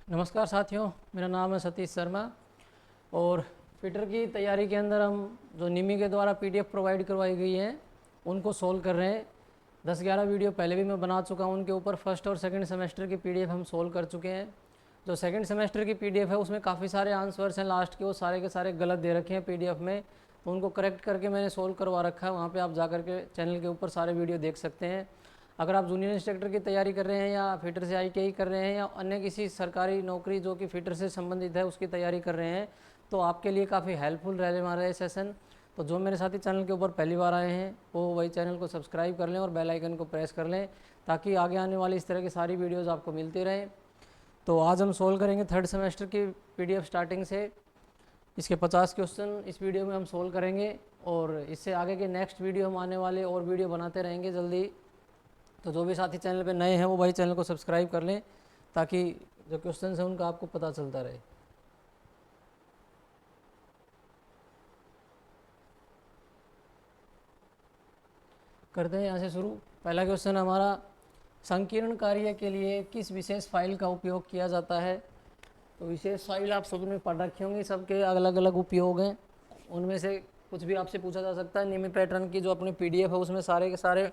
नमस्कार साथियों, मेरा नाम है सतीश शर्मा और फिटर की तैयारी के अंदर हम जो निमी के द्वारा पीडीएफ प्रोवाइड करवाई गई हैं उनको सोल्व कर रहे हैं। 10-11 वीडियो पहले भी मैं बना चुका हूं उनके ऊपर। फर्स्ट और सेकंड सेमेस्टर की पीडीएफ हम सोल्व कर चुके हैं। जो सेकंड सेमेस्टर की पीडीएफ है उसमें काफ़ी सारे आंसर्स हैं लास्ट के, वो सारे के सारे गलत दे रखे हैं पीडीएफ में, तो उनको करेक्ट करके मैंने सोल्व करवा रखा है। वहाँ पर आप जा करके चैनल के ऊपर सारे वीडियो देख सकते हैं। अगर आप जूनियर इंस्ट्रक्टर की तैयारी कर रहे हैं या फिटर से आईटीआई कर रहे हैं या अन्य किसी सरकारी नौकरी जो कि फिटर से संबंधित है उसकी तैयारी कर रहे हैं, तो आपके लिए काफ़ी हेल्पफुल रहने वाला है सेशन। तो जो मेरे साथी चैनल के ऊपर पहली बार आए हैं वो वही चैनल को सब्सक्राइब कर लें और बेल आइकन को प्रेस कर लें ताकि आगे आने वाली इस तरह की सारी वीडियोज़ आपको मिलती रहें। तो आज हम सोल्व करेंगे थर्ड सेमेस्टर की पीडीएफ स्टार्टिंग से। इसके 50 क्वेश्चन इस वीडियो में हम सोल्व करेंगे और इससे आगे के नेक्स्ट वीडियो हम आने वाले और वीडियो बनाते रहेंगे जल्दी। तो जो भी साथी चैनल पे नए हैं वो भाई चैनल को सब्सक्राइब कर लें ताकि जो क्वेश्चन हैं उनका आपको पता चलता रहे। करते हैं यहाँ से शुरू। पहला क्वेश्चन हमारा, संकीर्ण कार्य के लिए किस विशेष फाइल का उपयोग किया जाता है। तो विशेष फाइल आप सबने पढ़ रखे होंगे, सबके अलग अलग उपयोग हैं। उनमें से कुछ भी आपसे पूछा जा सकता है। निमी पैटर्न की जो अपनी पीडीएफ है उसमें सारे के सारे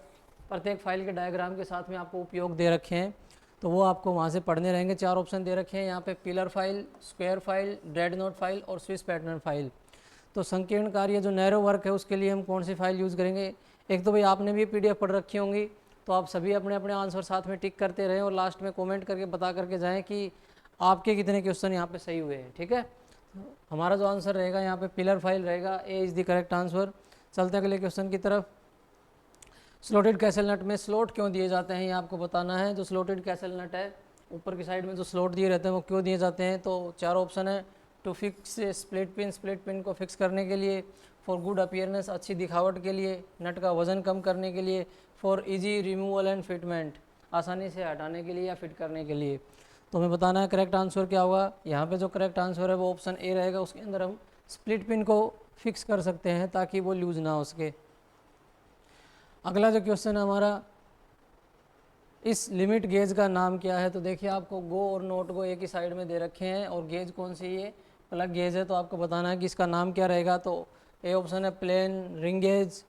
प्रत्येक फाइल के डायग्राम के साथ में आपको उपयोग दे रखे हैं, तो वो आपको वहाँ से पढ़ने रहेंगे। 4 ऑप्शन दे रखे हैं यहाँ पे, pillar file, square file, dread note file और स्विस पैटर्न फाइल। तो संकीर्ण कार्य जो नैरो वर्क है उसके लिए हम कौन सी फाइल यूज़ करेंगे। एक तो भाई आपने भी पीडीएफ पढ़ रखी होंगी, तो आप सभी अपने अपने आंसर साथ में टिक करते रहें और लास्ट में कमेंट करके बता करके जाएं कि आपके कितने क्वेश्चन यहाँ पे सही हुए हैं। ठीक है, हमारा जो आंसर रहेगा यहाँ पे पिलर फाइल रहेगा। A is the correct answer. चलते हैं अगले क्वेश्चन की तरफ। स्लोटेड कैसल नट में स्लोट क्यों दिए जाते हैं ये आपको बताना है। जो स्लोटेड कैसल नट है ऊपर की साइड में जो स्लोट दिए रहते हैं वो क्यों दिए जाते हैं। तो 4 ऑप्शन है। टू फिक्स स्प्लिट पिन को फिक्स करने के लिए, फॉर गुड अपीयरेंस अच्छी दिखावट के लिए, नट का वजन कम करने के लिए, for easy removal and fitment आसानी से हटाने के लिए या फिट करने के लिए। तो हमें बताना है करेक्ट आंसर क्या होगा। यहाँ पे जो करेक्ट आंसर है वो ऑप्शन ए रहेगा। उसके अंदर हम स्प्लिट पिन को फिक्स कर सकते हैं ताकि वो लूज ना हो सके। अगला जो क्वेश्चन है हमारा, इस लिमिट गेज का नाम क्या है। तो देखिए आपको गो और नोट गो एक ही साइड में दे रखे हैं और गेज कौन सी है, प्लग गेज है। तो आपको बताना है कि इसका नाम क्या रहेगा। तो ए ऑप्शन है plain ring gauge,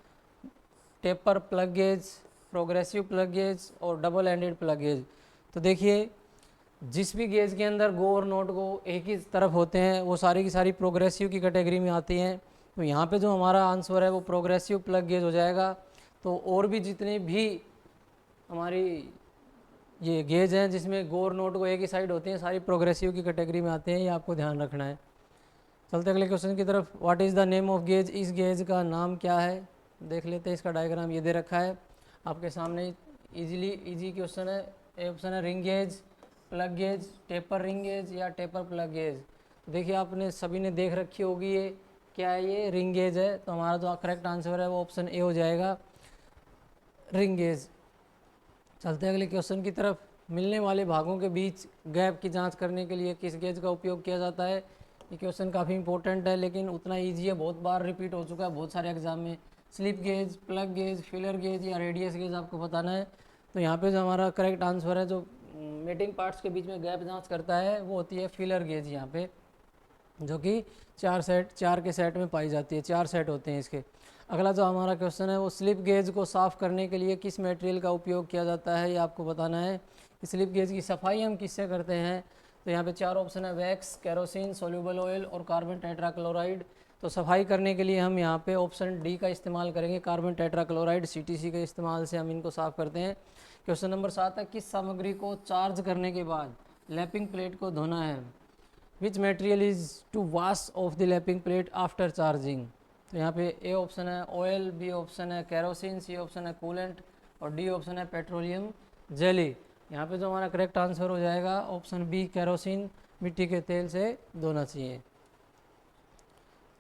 taper plug gauge, progressive plug gauge और डबल एंडेड प्लग गेज। तो देखिए जिस भी गेज के अंदर गो और नोट गो एक ही तरफ होते हैं वो सारी की सारी प्रोग्रेसिव की कैटेगरी में आती हैं। तो यहाँ पे जो हमारा आंसर है वो प्रोग्रेसिव प्लग गेज हो जाएगा। तो और भी जितनी भी हमारी ये गेज हैं जिसमें गो और नोट गो एक ही साइड होती हैं सारी प्रोग्रेसिव की कैटेगरी में आते हैं, ये आपको ध्यान रखना है। चलते अगले क्वेश्चन की तरफ। What is the name of gauge, इस गेज का नाम क्या है। देख लेते हैं, इसका डायग्राम ये दे रखा है आपके सामने। इजी क्वेश्चन है। ए ऑप्शन है ring gauge, plug gauge, taper ring gauge या टेपर प्लग गेज। देखिए आपने सभी ने देख रखी होगी ये क्या है, ये रिंग गेज है। तो हमारा जो करेक्ट आंसर है वो ऑप्शन ए हो जाएगा, रिंग गेज। चलते हैं अगले क्वेश्चन की तरफ। मिलने वाले भागों के बीच गैप की जांच करने के लिए किस गेज का उपयोग किया जाता है। ये क्वेश्चन काफ़ी इंपॉर्टेंट है लेकिन उतना इजी है, बहुत बार रिपीट हो चुका है बहुत सारे एग्जाम में। Slip gauge, plug gauge, filler gauge या रेडियस गेज आपको बताना है। तो यहाँ पे जो हमारा करेक्ट आंसर है, जो मेटिंग पार्ट्स के बीच में गैप जांच करता है वो होती है फिलर गेज यहाँ पे, जो कि 4 के सेट में पाई जाती है। 4 सेट होते हैं इसके। अगला जो हमारा क्वेश्चन है वो स्लिप गेज को साफ़ करने के लिए किस मटेरियल का उपयोग किया जाता है, ये आपको बताना है कि स्लिप गेज की सफाई हम किससे करते हैं। तो यहाँ पे 4 ऑप्शन है, वैक्स, केरोसिन, सोल्यूबल ऑयल और कार्बन टेट्राक्लोराइड। तो सफाई करने के लिए हम यहाँ पे ऑप्शन डी का इस्तेमाल करेंगे, कार्बन टेट्राक्लोराइड, CTC के इस्तेमाल से हम इनको साफ़ करते हैं। क्वेश्चन नंबर 7 है, किस सामग्री को चार्ज करने के बाद लैपिंग प्लेट को धोना है। Which material is to wash off the lapping plate after charging. तो यहाँ पे ए ऑप्शन है ऑयल, बी ऑप्शन है केरोसिन, सी ऑप्शन है कूलेंट और डी ऑप्शन है पेट्रोलियम जेली। यहाँ पे जो हमारा करेक्ट आंसर हो जाएगा ऑप्शन बी, केरोसिन, मिट्टी के तेल से धोना चाहिए।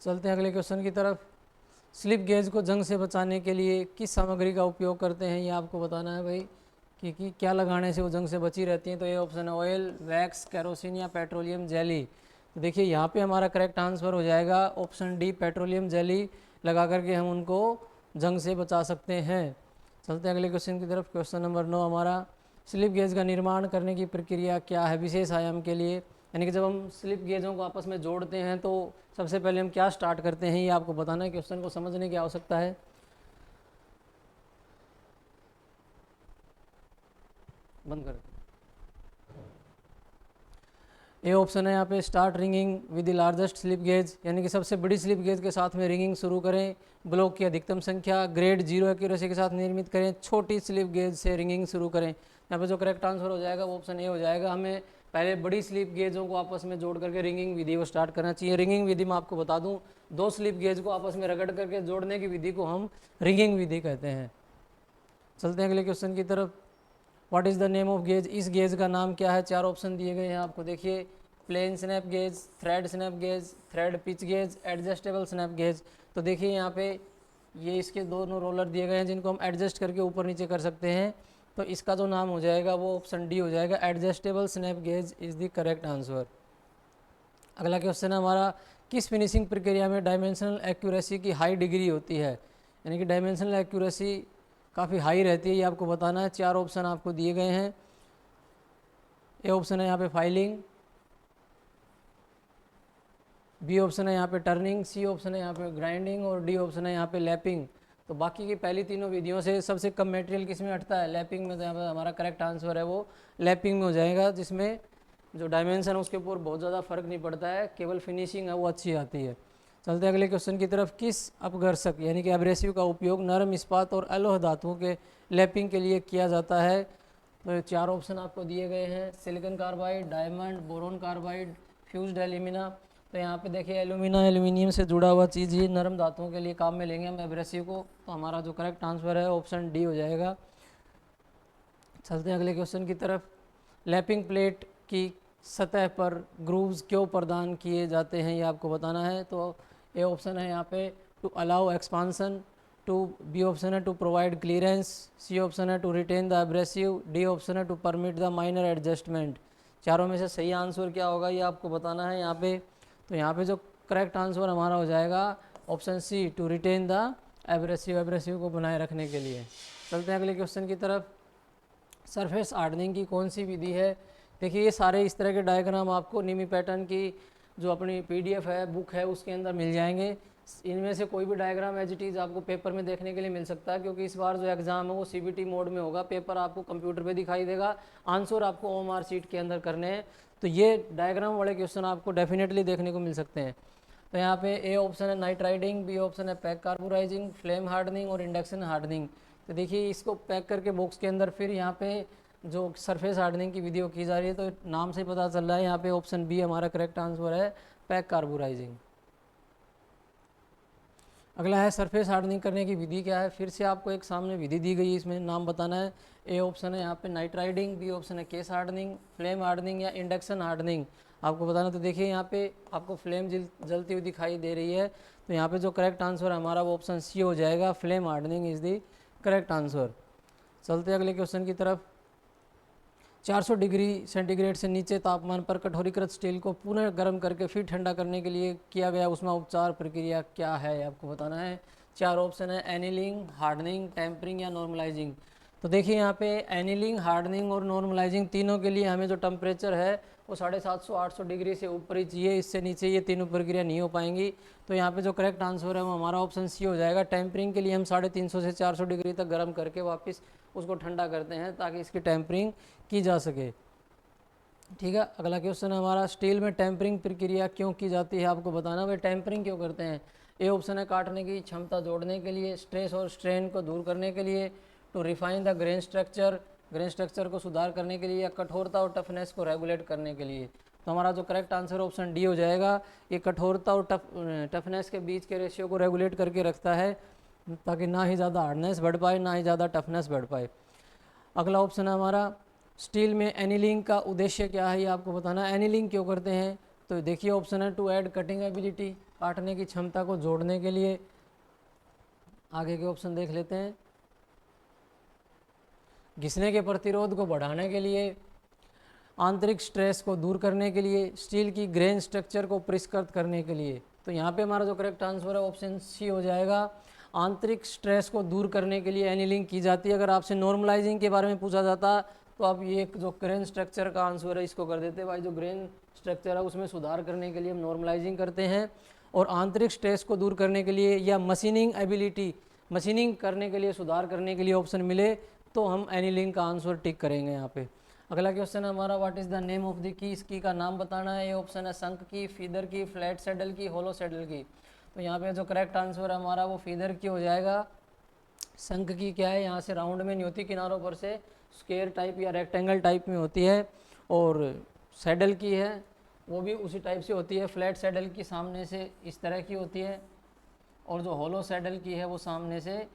चलते हैं अगले क्वेश्चन की तरफ। स्लिप गेज को जंग से बचाने के लिए किस सामग्री का उपयोग करते हैं, ये आपको बताना है भाई कि क्या लगाने से वो जंग से बची रहती हैं। तो ये ऑप्शन है ऑयल, वैक्स, केरोसिन या पेट्रोलियम जेली। तो देखिए यहाँ पे हमारा करेक्ट आंसर हो जाएगा ऑप्शन डी, पेट्रोलियम जेली लगा करके हम उनको जंग से बचा सकते हैं। चलते हैं अगले क्वेश्चन की तरफ। क्वेश्चन नंबर 9 हमारा, स्लिप गेज का निर्माण करने की प्रक्रिया क्या है विशेष आयाम के लिए। यानी कि जब हम स्लिप गेजों को आपस में जोड़ते हैं तो सबसे पहले हम क्या स्टार्ट करते हैं, ये आपको बताना है, क्वेश्चन को समझने की आवश्यकता है। बंद कर। ए ऑप्शन है यहाँ पे, start ringing with the largest slip gauge, यानी कि सबसे बड़ी स्लिप गेज के साथ में रिंगिंग शुरू करें। ब्लॉक की अधिकतम संख्या, ग्रेड 0 एक्यूरेसी के साथ निर्मित करें। छोटी स्लिप गेज से रिंगिंग शुरू करें। यहाँ पे जो करेक्ट आंसर हो जाएगा वो ऑप्शन ए हो जाएगा। हमें पहले बड़ी स्लिप गेजों को आपस में जोड़ करके रिंगिंग विधि को स्टार्ट करना चाहिए। रिंगिंग विधि में आपको बता दूं, दो स्लिप गेज को आपस में रगड़ करके जोड़ने की विधि को हम रिंगिंग विधि कहते हैं। चलते हैं अगले क्वेश्चन की तरफ। What is the name of gauge, इस गेज का नाम क्या है। चार ऑप्शन दिए गए हैं आपको, देखिए, plain snap gauge, thread snap gauge, thread pitch gauge, adjustable snap gauge. तो देखिए यहाँ पे ये इसके दोनों रोलर दिए गए हैं जिनको हम एडजस्ट करके ऊपर नीचे कर सकते हैं। तो इसका जो नाम हो जाएगा वो ऑप्शन डी हो जाएगा, adjustable snap gauge is the correct answer. अगला क्वेश्चन है हमारा, किस फिनिशिंग प्रक्रिया में डायमेंशनल एक्यूरेसी की हाई डिग्री होती है, यानी कि डायमेंशनल एक्यूरेसी काफ़ी हाई रहती है, ये आपको बताना है। चार ऑप्शन आपको दिए गए हैं। ए ऑप्शन है यहाँ पे फाइलिंग, बी ऑप्शन है यहाँ पे टर्निंग, सी ऑप्शन है यहाँ पे ग्राइंडिंग और डी ऑप्शन है यहाँ पे लैपिंग। तो बाकी की पहली तीनों विधियों से सबसे कम मटेरियल किस में हटता है, लैपिंग में। तो यहाँ पे हमारा करेक्ट आंसर है वो लैपिंग में हो जाएगा, जिसमें जो डायमेंशन है उसके ऊपर बहुत ज़्यादा फर्क नहीं पड़ता है, केवल फिनिशिंग है वो अच्छी आती है। चलते अगले क्वेश्चन की तरफ। किस अपघर्षक यानी कि एब्रेसिव का उपयोग नरम इस्पात और अलौह धातुओं के लैपिंग के लिए किया जाता है। तो चार ऑप्शन आपको दिए गए हैं, silicon carbide, diamond, boron carbide, fused alumina. तो यहाँ पे देखिए एल्यूमिना, एल्यूमिनियम से जुड़ा हुआ चीज़, ये नरम धातुओं के लिए काम में लेंगे हम एब्रेसिव को। तो हमारा जो करेक्ट आंसर है ऑप्शन डी हो जाएगा। चलते हैं अगले क्वेश्चन की तरफ। लैपिंग प्लेट की सतह पर ग्रूव्स क्यों प्रदान किए जाते हैं, ये आपको बताना है। तो ए ऑप्शन है यहाँ पे to allow expansion, to B option है to provide clearance, C option है to retain the abrasive, D option है to permit the minor adjustment. चारों में से सही आंसर क्या होगा ये आपको बताना है यहाँ पे। तो यहाँ पे जो करेक्ट आंसर हमारा हो जाएगा option C, to retain the abrasive, abrasive को बनाए रखने के लिए। चलते हैं अगले क्वेश्चन की तरफ। सरफेस हार्डनिंग की कौन सी विधि है। देखिए ये सारे इस तरह के डायग्राम आपको निमी पैटर्न की जो अपनी पीडीएफ है, बुक है, उसके अंदर मिल जाएंगे। इनमें से कोई भी डायग्राम एज इट इज़ आपको पेपर में देखने के लिए मिल सकता है, क्योंकि इस बार जो एग्ज़ाम है वो सीबीटी मोड में होगा। पेपर आपको कंप्यूटर पे दिखाई देगा, आंसर आपको ओएमआर शीट के अंदर करने हैं। तो ये डायग्राम वाले क्वेश्चन आपको डेफिनेटली देखने को मिल सकते हैं। तो यहाँ पे ए ऑप्शन है नाइट राइडिंग, बी ऑप्शन है पैक कार्बोराइजिंग, फ्लेम हार्डनिंग और इंडक्शन हार्डनिंग। तो देखिए इसको पैक करके बॉक्स के अंदर फिर यहाँ पे जो सरफेस हार्डनिंग की वीडियो की जा रही है, तो नाम से पता चल रहा है यहाँ पे ऑप्शन बी हमारा करेक्ट आंसर है, पैक कार्बोराइजिंग। अगला है सरफेस हार्डनिंग करने की विधि क्या है। फिर से आपको एक सामने विधि दी गई है, इसमें नाम बताना है। ए ऑप्शन है यहाँ पे नाइट राइडिंग, बी ऑप्शन है केस हार्डनिंग, फ्लेम हार्डनिंग या इंडक्शन हार्डनिंग, आपको बताना। तो देखिए यहाँ पे आपको फ्लेम जलती हुई दिखाई दे रही है। तो यहाँ पे जो करेक्ट आंसर है हमारा वो ऑप्शन सी हो जाएगा, flame hardening is the correct answer. चलते अगले क्वेश्चन की तरफ। 400 डिग्री सेंटीग्रेड से नीचे तापमान पर कठोरीकृत स्टील को पुनः गर्म करके फिर ठंडा करने के लिए किया गया उष्मा उपचार प्रक्रिया क्या है, आपको बताना है। चार ऑप्शन है, एनिलिंग, हार्डनिंग, टेम्परिंग या नॉर्मलाइजिंग। तो देखिए यहाँ पे एनिलिंग, हार्डनिंग और नॉर्मलाइजिंग तीनों के लिए हमें जो टेम्परेचर है वो 750-800 डिग्री से ऊपर ही चाहिए, इससे नीचे ये तीनों प्रक्रिया नहीं हो पाएंगी। तो यहाँ पे जो करेक्ट आंसर है वो हमारा ऑप्शन सी हो जाएगा। टेम्परिंग के लिए हम 350 से 400 डिग्री तक गर्म करके वापस उसको ठंडा करते हैं ताकि इसकी टेम्परिंग की जा सके। ठीक है, अगला क्वेश्चन है हमारा, स्टील में टेम्परिंग प्रक्रिया क्यों की जाती है, आपको बताना। भाई टेम्परिंग क्यों करते हैं। ए ऑप्शन है काटने की क्षमता जोड़ने के लिए, स्ट्रेस और स्ट्रेन को दूर करने के लिए, to refine the grain structure, grain structure को सुधार करने के लिए, या कठोरता और टफनेस को रेगुलेट करने के लिए। तो हमारा जो करेक्ट आंसर ऑप्शन डी हो जाएगा। ये कठोरता और टफनेस के बीच के रेशियो को रेगुलेट करके रखता है ताकि ना ही ज़्यादा हार्डनेस बढ़ पाए ना ही ज़्यादा टफनेस बढ़ पाए। अगला ऑप्शन है हमारा, स्टील में एनिलिंग का उद्देश्य क्या है, ये आपको बताना है। एनिलिंग क्यों करते हैं। तो देखिए ऑप्शन है टू ऐड कटिंग एबिलिटी, काटने की क्षमता को जोड़ने के लिए। आगे के ऑप्शन देख लेते हैं। घिसने के प्रतिरोध को बढ़ाने के लिए, आंतरिक स्ट्रेस को दूर करने के लिए, स्टील की ग्रेन स्ट्रक्चर को परिष्कृत करने के लिए। तो यहाँ पे हमारा जो करेक्ट आंसर है ऑप्शन सी हो जाएगा। आंतरिक स्ट्रेस को दूर करने के लिए एनिलिंग की जाती है। अगर आपसे नॉर्मलाइजिंग के बारे में पूछा जाता तो आप ये एक जो ग्रेन स्ट्रक्चर का आंसर है इसको कर देते हैं भाई। जो ग्रेन स्ट्रक्चर है उसमें सुधार करने के लिए हम नॉर्मलाइजिंग करते हैं, और आंतरिक स्ट्रेस को दूर करने के लिए या मशीनिंग एबिलिटी, मशीनिंग करने के लिए, सुधार करने के लिए ऑप्शन मिले तो हम एनीलिंग का आंसर टिक करेंगे यहाँ पे। अगला क्वेश्चन है हमारा, what is the name of the key, इस की का नाम बताना है। ये ऑप्शन है शंख की, फीदर की, फ्लैट सैडल की, होलो सैडल की। तो यहाँ पे जो करेक्ट आंसर है हमारा वो फीदर की हो जाएगा। शंख की क्या है, यहाँ से राउंड में नहीं होती, किनारों पर से स्क्वायर टाइप या रेक्टेंगल टाइप में होती है। और सैडल की है वो भी उसी टाइप से होती है। फ्लैट सैडल की सामने से इस तरह की होती है, और जो होलो सैडल की है वो सामने से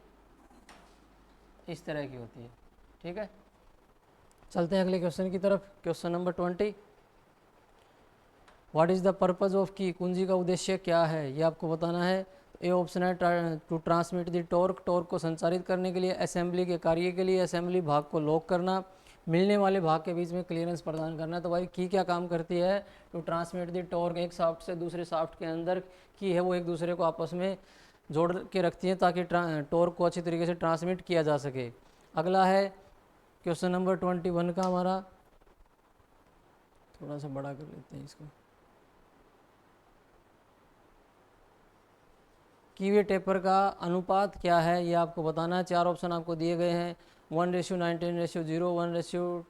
इस तरह की होती है। ठीक है, चलते हैं अगले क्वेश्चन की तरफ। Question number 20, what is the purpose of की, कुंजी का उद्देश्य क्या है, ये आपको बताना है। ए ऑप्शन है to transmit the torque, torque को संचारित करने के लिए, असेंबली के कार्य के लिए, असेंबली भाग को लॉक करना, मिलने वाले भाग के बीच में क्लियरेंस प्रदान करना। तो भाई की क्या काम करती है, टू ट्रांसमिट द टॉर्क, एक शाफ्ट से दूसरे शाफ्ट के अंदर की है वो एक दूसरे को आपस में जोड़ के रखती है ताकि टॉर्क को अच्छी तरीके से ट्रांसमिट किया जा सके। अगला है क्वेश्चन नंबर 21 का हमारा, थोड़ा सा बड़ा कर लेते हैं इसको। कीवे टेपर का अनुपात क्या है ये आपको बताना है। 4 ऑप्शन आपको दिए गए हैं, 1:19:0, 1:20:0,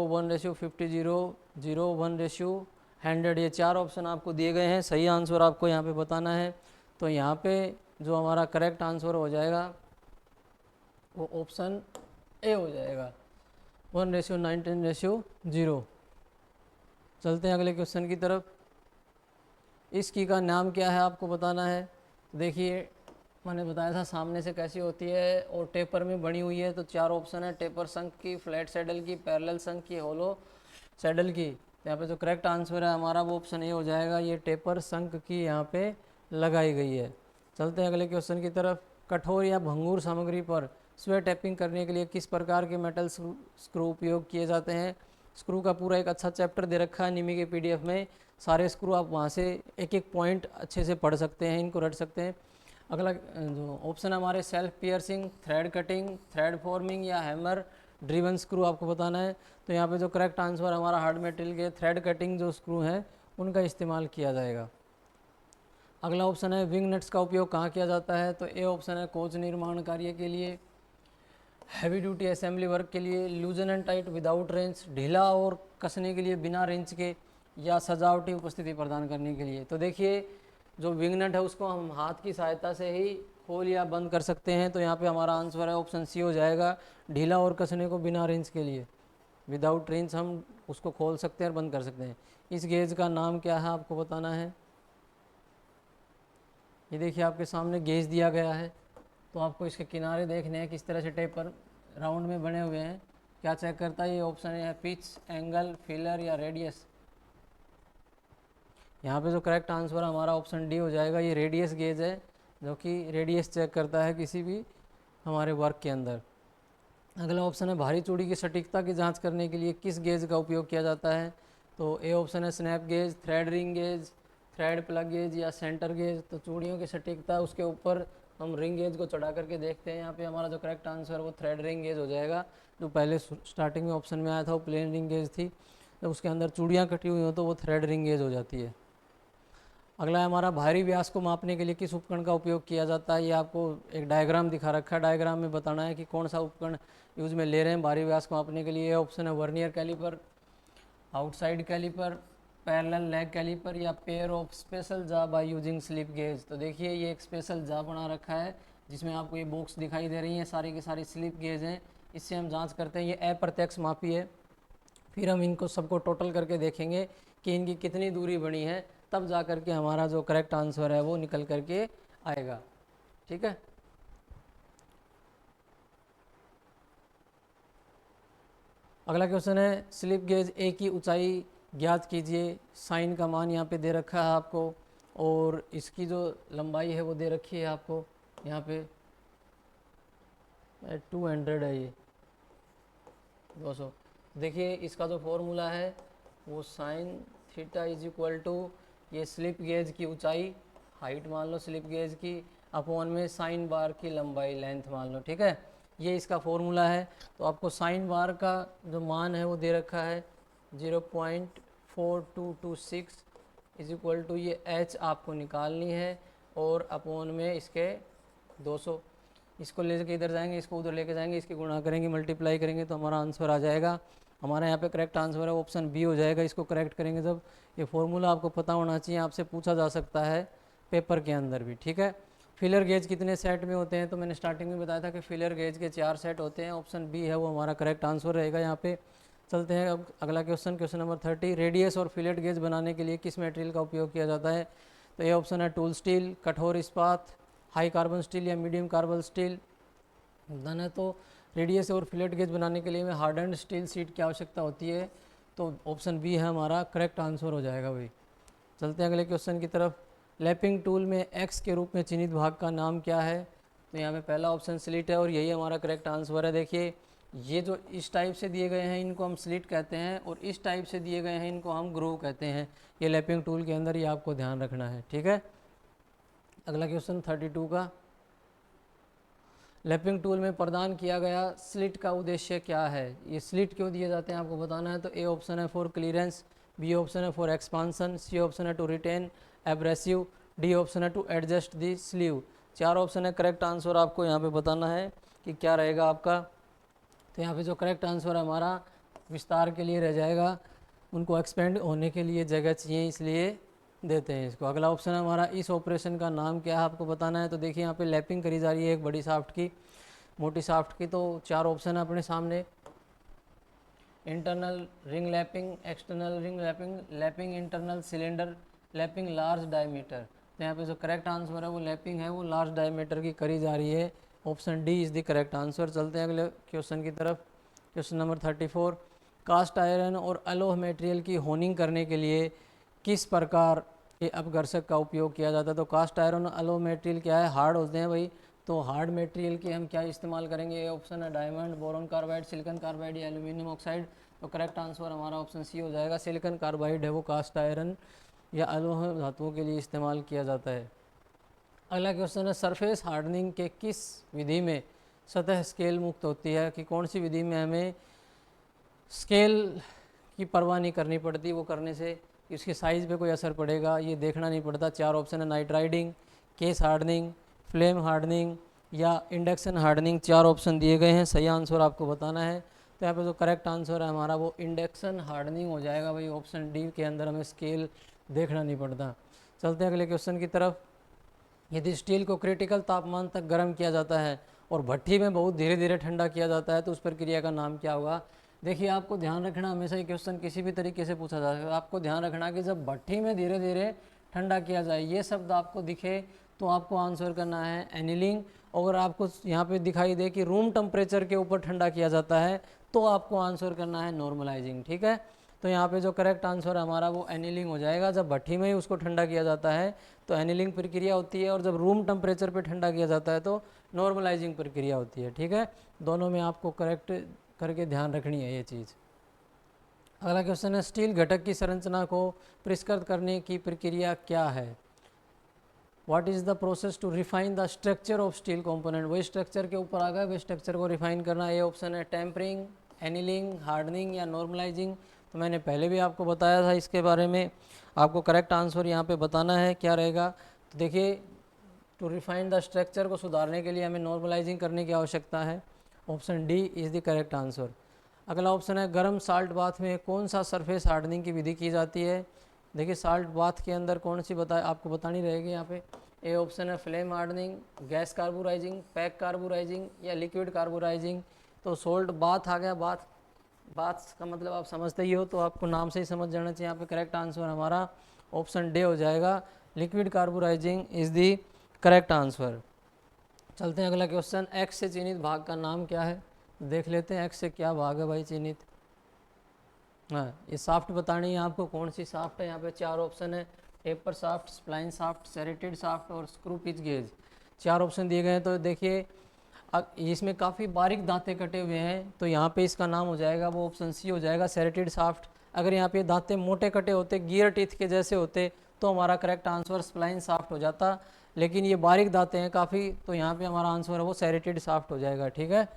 1:50:0, 1:100। ये 4 ऑप्शन आपको दिए गए हैं। सही आंसर आपको यहाँ पे बताना है। तो यहाँ पे जो हमारा करेक्ट आंसर हो जाएगा वो ऑप्शन ए हो जाएगा, 1:19:0। चलते हैं अगले क्वेश्चन की तरफ। इस की का नाम क्या है आपको बताना है। देखिए मैंने बताया था सामने से कैसी होती है और टेपर में बनी हुई है। तो 4 ऑप्शन है, टेपर शंख की, फ्लैट सैडल की, पैरेलल शंख की, होलो सैडल की। यहाँ पे जो करेक्ट आंसर है हमारा वो ऑप्शन ए हो जाएगा, ये टेपर शंख की यहाँ पे लगाई गई है। चलते हैं अगले क्वेश्चन की तरफ। कठोर या भंगुर सामग्री पर स्वे टैपिंग करने के लिए किस प्रकार के मेटल स्क्रू उपयोग किए जाते हैं। स्क्रू का पूरा एक अच्छा चैप्टर दे रखा है निमी के पीडीएफ में। सारे स्क्रू आप वहाँ से एक एक पॉइंट अच्छे से पढ़ सकते हैं, इनको रट सकते हैं। अगला जो ऑप्शन हमारे self piercing, thread cutting, thread forming या हैमर ड्रिवन स्क्रू आपको बताना है। तो यहाँ पे जो करेक्ट आंसर हमारा हार्ड मेटेरियल के थ्रेड कटिंग जो स्क्रू हैं उनका इस्तेमाल किया जाएगा। अगला ऑप्शन है विंग नट्स का उपयोग कहाँ किया जाता है। तो ए ऑप्शन है कोच निर्माण कार्य के लिए, हैवी ड्यूटी असेंबली वर्क के लिए, loosen and tight without wrench, ढीला और कसने के लिए बिना रेंच के, या सजावटी उपस्थिति प्रदान करने के लिए। तो देखिए जो विंग नट है उसको हम हाथ की सहायता से ही खोल या बंद कर सकते हैं। तो यहाँ पे हमारा आंसर है ऑप्शन सी हो जाएगा, ढीला और कसने को बिना रेंच के लिए, विदाउट रेंच हम उसको खोल सकते हैं और बंद कर सकते हैं। इस गेज का नाम क्या है आपको बताना है। ये देखिए आपके सामने गेज दिया गया है, तो आपको इसके किनारे देखने हैं किस तरह से टेपर राउंड में बने हुए हैं। क्या चेक करता है ये ऑप्शन है, पिच, एंगल, फिलर या रेडियस। यहाँ पे जो करेक्ट आंसर हमारा ऑप्शन डी हो जाएगा, ये रेडियस गेज है जो कि रेडियस चेक करता है किसी भी हमारे वर्क के अंदर। अगला ऑप्शन है भारी चूड़ी की सटीकता की जांच करने के लिए किस गेज का उपयोग किया जाता है। तो ए ऑप्शन है snap gauge, thread ring gauge, thread plug gauge या सेंटर गेज। तो चूड़ियों की सटीकता उसके ऊपर हम रिंग गेज को चढ़ा करके देखते हैं। यहाँ पे हमारा जो करेक्ट आंसर वो थ्रेड रिंग गेज हो जाएगा। जो पहले स्टार्टिंग में ऑप्शन में आया था वो प्लेन रिंग गेज थी, जब उसके अंदर चूड़ियाँ कटी हुई हो तो वो थ्रेड रिंग गेज हो जाती है। अगला है हमारा भारी व्यास को मापने के लिए किस उपकरण का उपयोग किया जाता है। ये आपको एक डायग्राम दिखा रखा है, डायग्राम में बताना है कि कौन सा उपकरण यूज में ले रहे हैं भारी व्यास को मापने के लिए। ऑप्शन है vernier caliper, outside caliper, parallel leg caliper या pair of special jaw by using slip gauge. तो देखिए ये एक स्पेशल जा बना रखा है जिसमें आपको ये बॉक्स दिखाई दे रही है, सारी की सारी स्लिप गेज हैं। इससे हम जांच करते हैं, ये अप्रत्यक्ष मापी है। फिर हम इनको सबको टोटल करके देखेंगे कि इनकी कितनी दूरी बनी है, तब जा कर के हमारा जो करेक्ट आंसर है वो निकल करके आएगा। ठीक है, अगला क्वेश्चन है स्लिप गेज ए की ऊंचाई ज्ञात कीजिए। साइन का मान यहाँ पे दे रखा है आपको, और इसकी जो लंबाई है वो दे रखी है आपको यहाँ पे 200 है, ये 200। देखिए इसका जो फॉर्मूला है वो sine theta is equal to ये स्लिप गेज की ऊंचाई, हाइट मान लो स्लिप गेज की, अपॉन में साइन बार की लंबाई, लेंथ मान लो। ठीक है, ये इसका फॉर्मूला है। तो आपको साइन बार का जो मान है वो दे रखा है 0.4226 इज इक्वल टू ये h आपको निकालनी है और अपॉन में इसके 200, इसको लेके इधर जाएंगे, इसको उधर लेके जाएंगे, इसकी गुणा करेंगे, मल्टीप्लाई करेंगे तो हमारा आंसर आ जाएगा। हमारा यहाँ पे करेक्ट आंसर है ऑप्शन बी हो जाएगा। इसको करेक्ट करेंगे जब, ये फॉर्मूला आपको पता होना चाहिए, आपसे पूछा जा सकता है पेपर के अंदर भी, ठीक है। फिलर गेज कितने सेट में होते हैं, तो मैंने स्टार्टिंग में बताया था कि फिलर गेज के 4 सेट होते हैं। ऑप्शन बी है वो हमारा करेक्ट आंसर रहेगा यहाँ पे। चलते हैं अब अगला क्वेश्चन, क्वेश्चन नंबर 30। रेडियस और फिलेट गेज बनाने के लिए किस मटेरियल का उपयोग किया जाता है, तो ये ऑप्शन है टूल स्टील, कठोर इस्पात, हाई कार्बन स्टील या मीडियम कार्बन स्टील। धन है तो रेडियस और फिलेट गेज बनाने के लिए में हार्डन्ड स्टील सीट की आवश्यकता होती है, तो ऑप्शन बी है हमारा करेक्ट आंसर हो जाएगा भाई। चलते हैं अगले क्वेश्चन की तरफ। लैपिंग टूल में एक्स के रूप में चिन्हित भाग का नाम क्या है, तो यहाँ पे पहला ऑप्शन स्लिट है और यही हमारा करेक्ट आंसर है। देखिए ये जो इस टाइप से दिए गए हैं इनको हम स्लिट कहते हैं और इस टाइप से दिए गए हैं इनको हम ग्रूव कहते हैं। ये लैपिंग टूल के अंदर ये आपको ध्यान रखना है, ठीक है। अगला क्वेश्चन 32 का, लैपिंग टूल में प्रदान किया गया स्लिट का उद्देश्य क्या है, ये स्लिट क्यों दिए जाते हैं आपको बताना है। तो ए ऑप्शन है फॉर क्लियरेंस, बी ऑप्शन है फॉर एक्सपांसन, सी ऑप्शन है to retain abrasive, D option है to adjust the sleeve. 4 option है, करेक्ट आंसर आपको यहाँ पे बताना है कि क्या रहेगा आपका। तो यहाँ पे जो करेक्ट आंसर है हमारा विस्तार के लिए रह जाएगा, उनको एक्सपेंड होने के लिए जगह चाहिए इसलिए देते हैं इसको। अगला ऑप्शन है हमारा इस ऑपरेशन का नाम क्या है आपको बताना है। तो देखिए यहाँ पे लैपिंग करी जा रही है एक बड़ी शाफ्ट की मोटी शाफ्ट की, तो 4 ऑप्शन है अपने सामने, internal ring lapping, external ring lapping, lapping internal cylinder, lapping large diameter. तो यहाँ पे जो करेक्ट आंसर है वो लैपिंग है वो लार्ज डायमीटर की करी जा रही है। Option D is the correct answer. चलते हैं अगले क्वेश्चन की तरफ, क्वेश्चन नंबर 34। कास्ट आयरन और अलोह मटेरियल की होनिंग करने के लिए किस प्रकार के अपघर्षक का उपयोग किया जाता है। तो कास्ट आयरन और अलोह मटेरियल क्या है, हार्ड होते हैं भाई, तो हार्ड मटेरियल के हम क्या इस्तेमाल करेंगे। ये ऑप्शन है diamond, boron carbide, silicon carbide या एल्यूमिनियम ऑक्साइड। तो करेक्ट आंसर हमारा ऑप्शन सी हो जाएगा, सिलिकॉन कार्बाइड है वो कास्ट आयरन या अलोह धातुओं के लिए इस्तेमाल किया जाता है। अगला क्वेश्चन है सरफेस हार्डनिंग के किस विधि में सतह स्केल मुक्त होती है, कि कौन सी विधि में हमें स्केल की परवाह नहीं करनी पड़ती, वो करने से इसके साइज़ पे कोई असर पड़ेगा ये देखना नहीं पड़ता। 4 ऑप्शन है nitriding, case hardening, flame hardening या इंडक्शन हार्डनिंग। 4 ऑप्शन दिए गए हैं, सही आंसर आपको बताना है। तो यहाँ पे जो करेक्ट आंसर है हमारा वो इंडक्शन हार्डनिंग हो जाएगा भाई, ऑप्शन डी के अंदर हमें स्केल देखना नहीं पड़ता। चलते हैं अगले क्वेश्चन की तरफ। यदि स्टील को क्रिटिकल तापमान तक गर्म किया जाता है और भट्ठी में बहुत धीरे धीरे ठंडा किया जाता है तो उस प्रक्रिया का नाम क्या होगा। देखिए आपको ध्यान रखना, हमेशा ये क्वेश्चन किसी भी तरीके से पूछा जा सकता है, आपको ध्यान रखना कि जब भट्ठी में धीरे धीरे ठंडा किया जाए ये शब्द आपको दिखे तो आपको आंसर करना है एनिलिंग। अगर आपको यहाँ पे दिखाई दे कि रूम टेम्परेचर के ऊपर ठंडा किया जाता है तो आपको आंसर करना है नॉर्मलाइजिंग, ठीक है। तो यहाँ पे जो करेक्ट आंसर है हमारा वो एनिलिंग हो जाएगा। जब भट्ठी में ही उसको ठंडा किया जाता है तो एनिलिंग प्रक्रिया होती है और जब रूम टेम्परेचर पे ठंडा किया जाता है तो नॉर्मलाइजिंग प्रक्रिया होती है, ठीक है। दोनों में आपको करेक्ट करके ध्यान रखनी है ये चीज़। अगला क्वेश्चन है स्टील घटक की संरचना को परिष्कृत करने की प्रक्रिया क्या है। What is the process to refine the structure of steel component. वही स्ट्रक्चर के ऊपर आ गया, वही स्ट्रक्चर को रिफाइन करना। ये ऑप्शन है टेम्परिंग, एनिलिंग, हार्डनिंग या नॉर्मलाइजिंग। तो मैंने पहले भी आपको बताया था इसके बारे में, आपको करेक्ट आंसर यहाँ पे बताना है क्या रहेगा। तो देखिए टू रिफाइन द स्ट्रक्चर को सुधारने के लिए हमें नॉर्मलाइजिंग करने की आवश्यकता है, option D is the correct answer. अगला ऑप्शन है गर्म साल्ट बाथ में कौन सा सरफेस हार्डनिंग की विधि की जाती है। देखिए साल्ट बाथ के अंदर कौन सी आपको बतानी रहेगी यहाँ पे। ए ऑप्शन है flame hardening, gas carburizing, pack carburizing या लिक्विड कार्बोराइजिंग। तो सोल्ट बाथ आ गया, बाथ बाथ का मतलब आप समझते ही हो तो आपको नाम से ही समझ जाना चाहिए। यहाँ पे करेक्ट आंसर हमारा ऑप्शन डी हो जाएगा, liquid carburizing is the correct answer. चलते हैं अगला क्वेश्चन, एक्स से चिन्हित भाग का नाम क्या है, देख लेते हैं एक्स से क्या भाग है भाई चिन्हित। हाँ ये साफ्ट बतानी है आपको, कौन सी साफ्ट है। यहाँ पे 4 ऑप्शन है, taper shaft, spline shaft, serrated shaft और स्क्रू पिच गेज। 4 ऑप्शन दिए गए हैं। तो देखिए इसमें काफ़ी बारीक दांते कटे हुए हैं तो यहाँ पे इसका नाम हो जाएगा वो ऑप्शन सी हो जाएगा, सेरेटेड साफ्ट। अगर यहाँ पे दांते मोटे कटे होते गियर टीथ के जैसे होते तो हमारा करेक्ट आंसर स्प्लाइन साफ्ट हो जाता। लेकिन ये बारीक दांते हैं काफ़ी, तो यहाँ पे हमारा आंसर है वो सेरेटेड शाफ्ट हो जाएगा। ठीक है,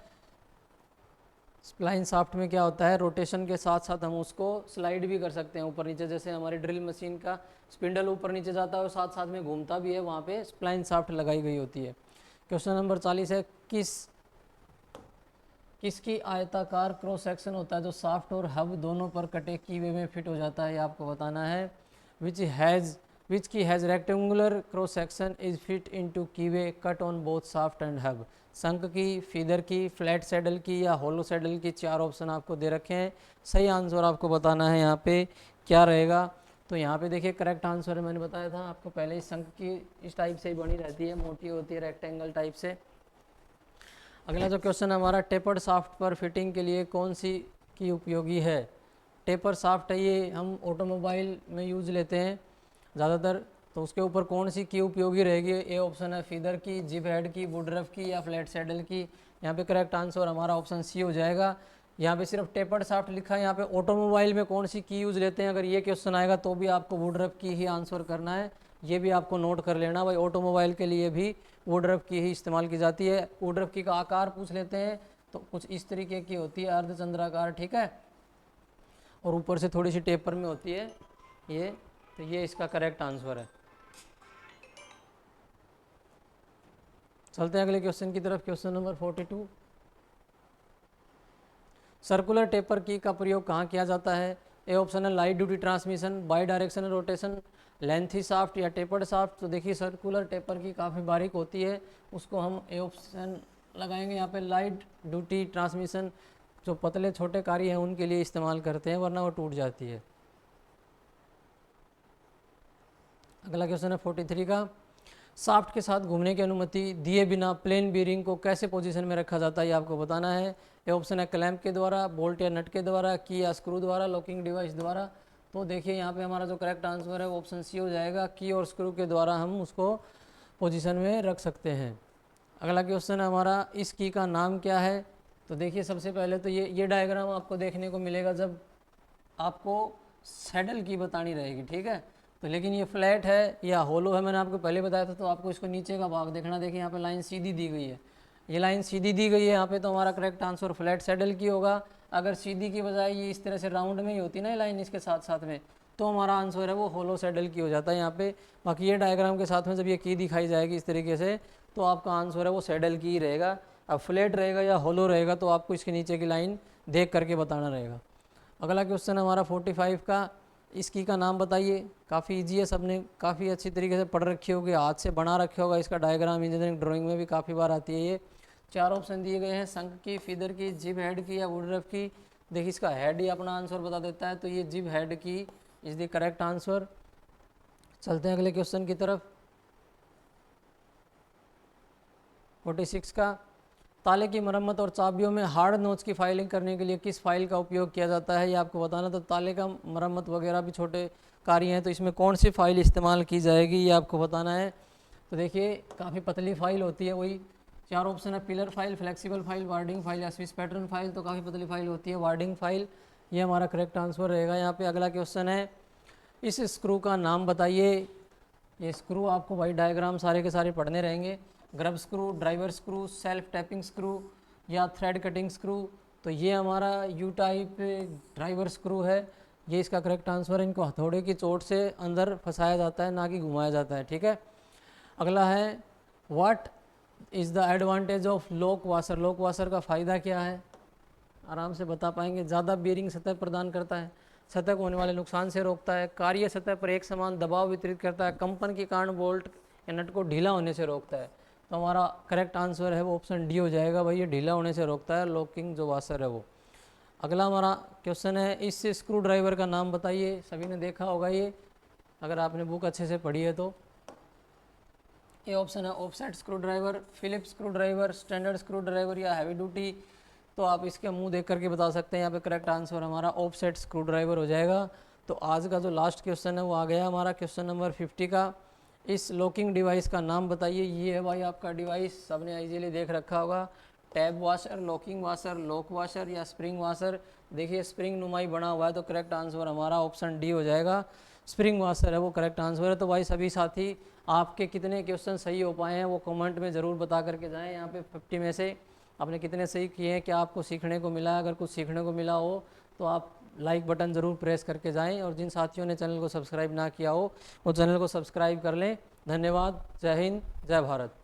स्प्लाइन शाफ्ट में क्या होता है, रोटेशन के साथ साथ हम उसको स्लाइड भी कर सकते हैं ऊपर नीचे, जैसे हमारी ड्रिल मशीन का स्पिंडल ऊपर नीचे जाता है और साथ साथ में घूमता भी है, वहाँ पे स्प्लाइन शाफ्ट लगाई गई होती है। क्वेश्चन नंबर 40 है, किसकी आयताकार क्रॉस सेक्शन होता है जो शाफ्ट और हब दोनों पर कटे कीवे में फिट हो जाता है, ये आपको बताना है। विच की has rectangular cross section is fit into कीवे cut on both shaft and hub. शंख की, फीदर की, फ्लैट सैडल की या होलो सैडल की, 4 ऑप्शन आपको दे रखे हैं। सही आंसर आपको बताना है यहाँ पे क्या रहेगा। तो यहाँ पे देखिए करेक्ट आंसर है, मैंने बताया था आपको पहले ही, शंख की इस टाइप से ही बनी रहती है, मोटी होती है रेक्टेंगल टाइप से। अगला जो क्वेश्चन हमारा, टेपर्ड शाफ्ट पर फिटिंग के लिए कौन सी की उपयोगी है। टेपर शाफ्ट है, ये हम ऑटोमोबाइल में यूज लेते हैं ज़्यादातर, तो उसके ऊपर कौन सी की उपयोगी रहेगी। ए ऑप्शन है फीदर की, जिप हेड की, वुडरफ की या फ्लैट सैडल की। यहाँ पे करेक्ट आंसर हमारा ऑप्शन सी हो जाएगा। यहाँ पे सिर्फ टेपर्ड शाफ्ट लिखा है, यहाँ पे ऑटोमोबाइल में कौन सी की यूज़ लेते हैं, अगर ये क्वेश्चन आएगा तो भी आपको वुडरफ की ही आंसर करना है। ये भी आपको नोट कर लेना भाई, ऑटोमोबाइल के लिए भी वुडरफ की ही इस्तेमाल की जाती है। वुडरफ की का आकार पूछ लेते हैं तो कुछ इस तरीके की होती है, अर्धचंद्राकार, ठीक है, और ऊपर से थोड़ी सी टेपर में होती है ये, तो ये इसका करेक्ट आंसर है। चलते हैं अगले क्वेश्चन की तरफ। क्वेश्चन नंबर 42, सर्कुलर टेपर की का प्रयोग कहाँ किया जाता है। ए ऑप्शन है light duty transmission, by directional rotation, lengthy shaft या टेपर्ड शाफ्ट। तो देखिए सर्कुलर टेपर की काफ़ी बारीक होती है, उसको हम ए ऑप्शन लगाएंगे यहाँ पे, लाइट ड्यूटी ट्रांसमिशन। जो पतले छोटे कार्य हैं उनके लिए इस्तेमाल करते हैं, वरना वो टूट जाती है। अगला क्वेश्चन है 43 का, शाफ्ट के साथ घूमने की अनुमति दिए बिना प्लेन बीयरिंग को कैसे पोजीशन में रखा जाता है, ये आपको बताना है। ये ऑप्शन है क्लैंप के द्वारा, बोल्ट या नट के द्वारा, की या स्क्रू द्वारा, लॉकिंग डिवाइस द्वारा। तो देखिए यहाँ पे हमारा जो करेक्ट आंसर है वो ऑप्शन सी हो जाएगा, की और स्क्रू के द्वारा हम उसको पोजीशन में रख सकते हैं। अगला क्वेश्चन है हमारा, इस की का नाम क्या है। तो देखिए सबसे पहले तो ये डायग्राम आपको देखने को मिलेगा जब आपको सैडल की बतानी रहेगी, ठीक है। तो लेकिन ये फ्लैट है या होलो है, मैंने आपको पहले बताया था, तो आपको इसको नीचे का भाग देखना। देखिए यहाँ पे लाइन सीधी दी गई है, ये लाइन सीधी दी गई है यहाँ पे, तो हमारा करेक्ट आंसर फ्लैट सैडल की होगा। अगर सीधी की बजाय ये इस तरह से राउंड में ही होती ना लाइन इसके साथ साथ में, तो हमारा आंसर है वो होलो सैडल की हो जाता है यहाँ पे। बाकी ये डायग्राम के साथ में जब ये की दिखाई जाएगी इस तरीके से, तो आपका आंसर है वो सैडल की ही रहेगा। अब फ्लैट रहेगा या होलो रहेगा तो आपको इसके नीचे की लाइन देख करके बताना रहेगा। अगला क्वेश्चन हमारा 45 का, इस की का नाम बताइए। काफ़ी इजी है, सबने काफ़ी अच्छी तरीके से पढ़ रखी होगी, हाथ से बना रखे होगा। इसका डायग्राम इंजीनियरिंग ड्राइंग में भी काफ़ी बार आती है। ये 4 ऑप्शन दिए गए हैं, शंख की, फीदर की, जिप हेड की या वुडरफ की। देखिए इसका हेड ही अपना आंसर बता देता है, तो ये जिप हेड की इज द करेक्ट आंसर। चलते हैं अगले क्वेश्चन की तरफ। 46 का, ताले की मरम्मत और चाबियों में हार्ड नोच की फाइलिंग करने के लिए किस फाइल का उपयोग किया जाता है, ये आपको बताना। तो ताले का मरम्मत वगैरह भी छोटे कार्य हैं, तो इसमें कौन सी फाइल इस्तेमाल की जाएगी, ये आपको बताना है। तो देखिए काफ़ी पतली फाइल होती है, वही 4 ऑप्शन है, pillar file, flexible file, wording file या स्विच पैटर्न फाइल। तो काफ़ी पतली फाइल होती है, वार्डिंग फाइल, ये हमारा करेक्ट आंसर रहेगा यहाँ पे। अगला क्वेश्चन है, इस स्क्रू का नाम बताइए। ये स्क्रू आपको भाई डायग्राम सारे के सारे पढ़ने रहेंगे। Grub screw, driver screw, self tapping screw या थ्रेड कटिंग स्क्रू। तो ये हमारा यू टाइप ड्राइवर स्क्रू है, ये इसका करेक्ट आंसर है। इनको हथौड़े की चोट से अंदर फंसाया जाता है, ना कि घुमाया जाता है, ठीक है। अगला है, what is the advantage of lock washer. Lock washer का फ़ायदा क्या है, आराम से बता पाएंगे। ज़्यादा बेरिंग सतह प्रदान करता है, सतह को होने वाले नुकसान से रोकता है, कार्य सतह पर एक समान दबाव वितरित करता है, कंपन के कारण बोल्ट या नट को ढीला होने से रोकता है। तो हमारा करेक्ट आंसर है वो ऑप्शन डी हो जाएगा भाई, ये ढीला होने से रोकता है, लॉकिंग जो वाशर है वो। अगला हमारा क्वेश्चन है, इस स्क्रू ड्राइवर का नाम बताइए। सभी ने देखा होगा ये, अगर आपने बुक अच्छे से पढ़ी है तो। ये ऑप्शन है offset screwdriver, Phillips screwdriver, standard screwdriver या हैवी ड्यूटी। तो आप इसके मुंह देख करके बता सकते हैं। यहाँ पे करेक्ट आंसर हमारा ऑफसेट स्क्रू ड्राइवर हो जाएगा। तो आज का जो लास्ट क्वेश्चन है वो आ गया हमारा, क्वेश्चन नंबर 50 का, इस लॉकिंग डिवाइस का नाम बताइए। ये है भाई आपका डिवाइस, सबने इजीली देख रखा होगा, tab washer, locking washer, lock washer या स्प्रिंग वाशर। देखिए स्प्रिंग नुमाई बना हुआ है तो करेक्ट आंसर हमारा ऑप्शन डी हो जाएगा, स्प्रिंग वाशर है वो करेक्ट आंसर है। तो भाई सभी साथी आपके कितने क्वेश्चन सही हो पाए हैं वो कमेंट में ज़रूर बता करके जाएं। यहाँ पे 50 में से आपने कितने सही किए हैं, क्या आपको सीखने को मिला। अगर कुछ सीखने को मिला हो तो आप लाइक बटन ज़रूर प्रेस करके जाएं, और जिन साथियों ने चैनल को सब्सक्राइब ना किया हो वो चैनल को सब्सक्राइब कर लें। धन्यवाद। जय हिंद, जय भारत।